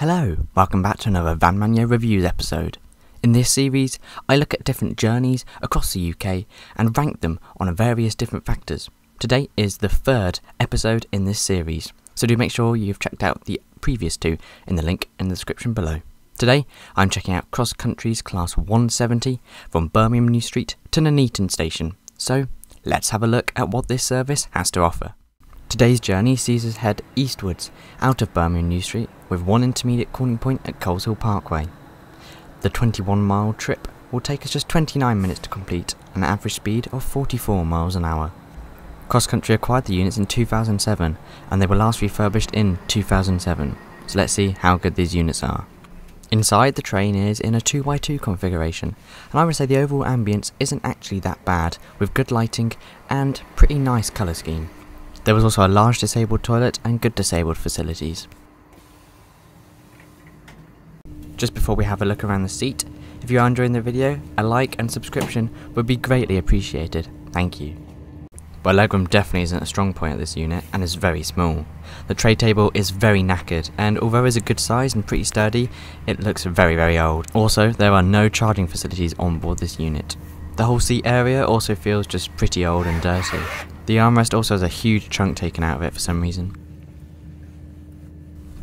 Hello, welcome back to another Vanmanyo Reviews episode. In this series, I look at different journeys across the UK and rank them on various different factors. Today is the third episode in this series, so do make sure you've checked out the previous two in the link in the description below. Today, I'm checking out Cross Country's Class 170 from Birmingham New Street to Nuneaton Station, so let's have a look at what this service has to offer. Today's journey sees us head eastwards out of Birmingham New Street with one intermediate calling point at Coleshill Parkway. The 21-mile trip will take us just 29 minutes to complete, an average speed of 44 miles an hour. Cross Country acquired the units in 2007 and they were last refurbished in 2007, so let's see how good these units are. Inside, the train is in a 2x2 configuration, and I would say the overall ambience isn't actually that bad, with good lighting and pretty nice colour scheme. There was also a large disabled toilet and good disabled facilities. Just before we have a look around the seat, if you are enjoying the video, a like and subscription would be greatly appreciated. Thank you. Well, legroom definitely isn't a strong point at this unit and is very small. The tray table is very knackered, and although it's a good size and pretty sturdy, it looks very old. Also, there are no charging facilities on board this unit. The whole seat area also feels just pretty old and dirty. The armrest also has a huge chunk taken out of it for some reason.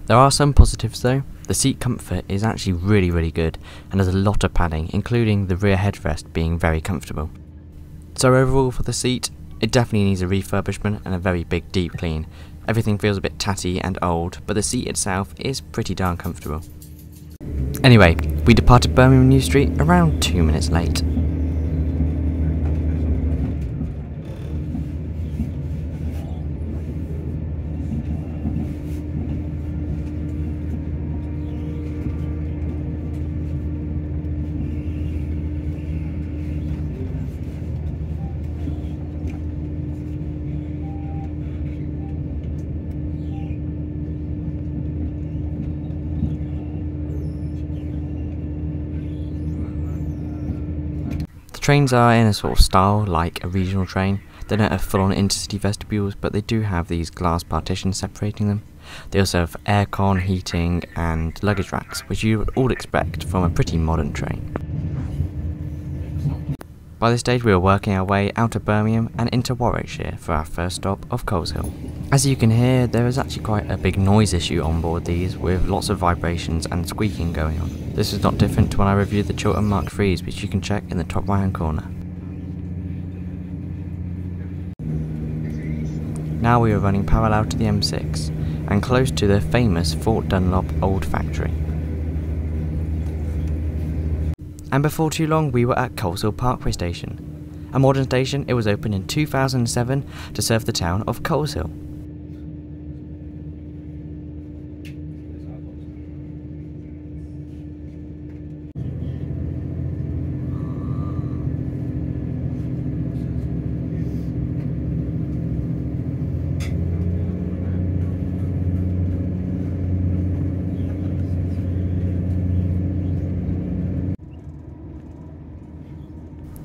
There are some positives though. The seat comfort is actually really good and has a lot of padding, including the rear headrest being very comfortable. So overall for the seat, it definitely needs a refurbishment and a very big deep clean. Everything feels a bit tatty and old, but the seat itself is pretty darn comfortable. Anyway, we departed Birmingham New Street around 2 minutes late. Trains are in a sort of style like a regional train. They don't have full-on intercity vestibules, but they do have these glass partitions separating them. They also have aircon, heating and luggage racks, which you would all expect from a pretty modern train. By this stage we were working our way out of Birmingham and into Warwickshire for our first stop of Coleshill. As you can hear, there is actually quite a big noise issue on board these, with lots of vibrations and squeaking going on. This is not different to when I reviewed the Chiltern Mark IIIs, which you can check in the top right hand corner. Now we are running parallel to the M6 and close to the famous Fort Dunlop Old Factory. And before too long we were at Coleshill Parkway Station. A modern station, it was opened in 2007 to serve the town of Coleshill.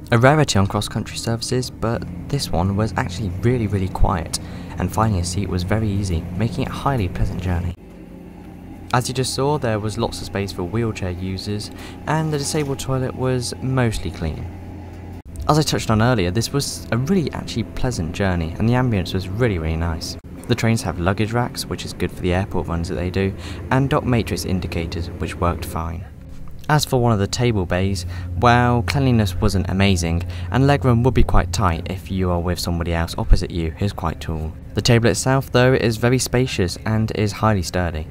A rarity on cross-country services, but this one was actually really quiet, and finding a seat was very easy, making it a highly pleasant journey. As you just saw, there was lots of space for wheelchair users, and the disabled toilet was mostly clean. As I touched on earlier, this was a really actually pleasant journey, and the ambience was really nice. The trains have luggage racks, which is good for the airport runs that they do, and dot matrix indicators, which worked fine. As for one of the table bays, well, cleanliness wasn't amazing, and legroom would be quite tight if you are with somebody else opposite you who's quite tall. The table itself, though, is very spacious and is highly sturdy.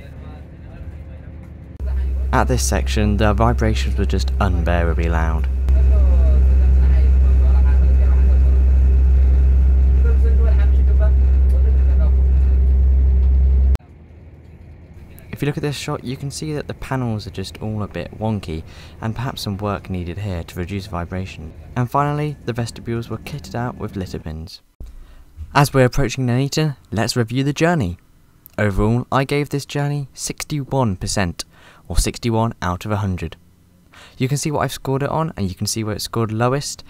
At this section, the vibrations were just unbearably loud. If you look at this shot, you can see that the panels are just all a bit wonky, and perhaps some work needed here to reduce vibration. And finally, the vestibules were kitted out with litter bins. As we're approaching Nuneaton, let's review the journey. Overall, I gave this journey 61%, or 61 out of 100. You can see what I've scored it on, and you can see where it scored lowest,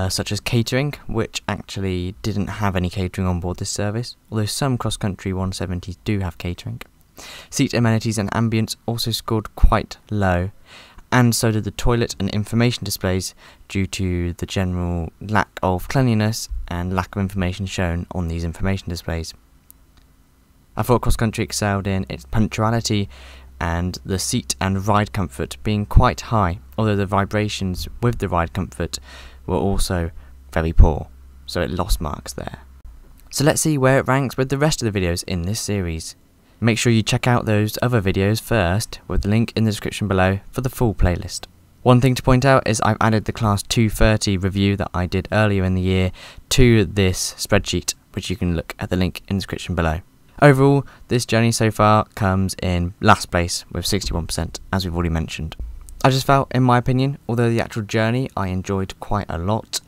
such as catering, which actually didn't have any catering on board this service, although some cross-country 170s do have catering. Seat amenities and ambience also scored quite low, and so did the toilet and information displays due to the general lack of cleanliness and lack of information shown on these information displays. I thought Cross Country excelled in its punctuality and the seat and ride comfort being quite high, although the vibrations with the ride comfort were also very poor, so it lost marks there. So let's see where it ranks with the rest of the videos in this series. Make sure you check out those other videos first, with the link in the description below for the full playlist. One thing to point out is I've added the Class 230 review that I did earlier in the year to this spreadsheet, which you can look at the link in the description below. Overall, this journey so far comes in last place with 61%, as we've already mentioned. I just felt, in my opinion, although the actual journey I enjoyed quite a lot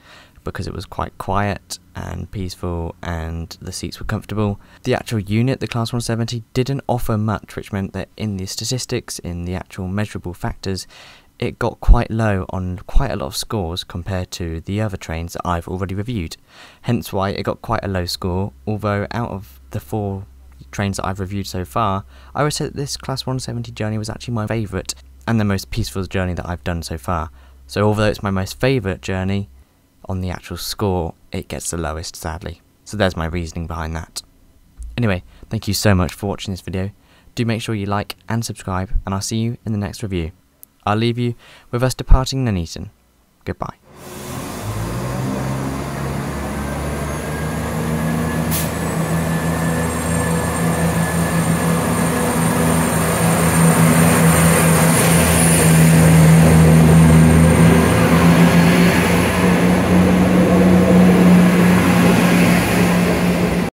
because it was quite quiet and peaceful and the seats were comfortable, the actual unit, the Class 170, didn't offer much, which meant that in the statistics, in the actual measurable factors, it got quite low on quite a lot of scores compared to the other trains that I've already reviewed. Hence why it got quite a low score, although out of the 4 trains that I've reviewed so far, I would say that this Class 170 journey was actually my favourite and the most peaceful journey that I've done so far. So although it's my most favourite journey, on the actual score it gets the lowest, sadly. So there's my reasoning behind that. Anyway, thank you so much for watching this video. Do make sure you like and subscribe, and I'll see you in the next review. I'll leave you with us departing Nuneaton. Goodbye.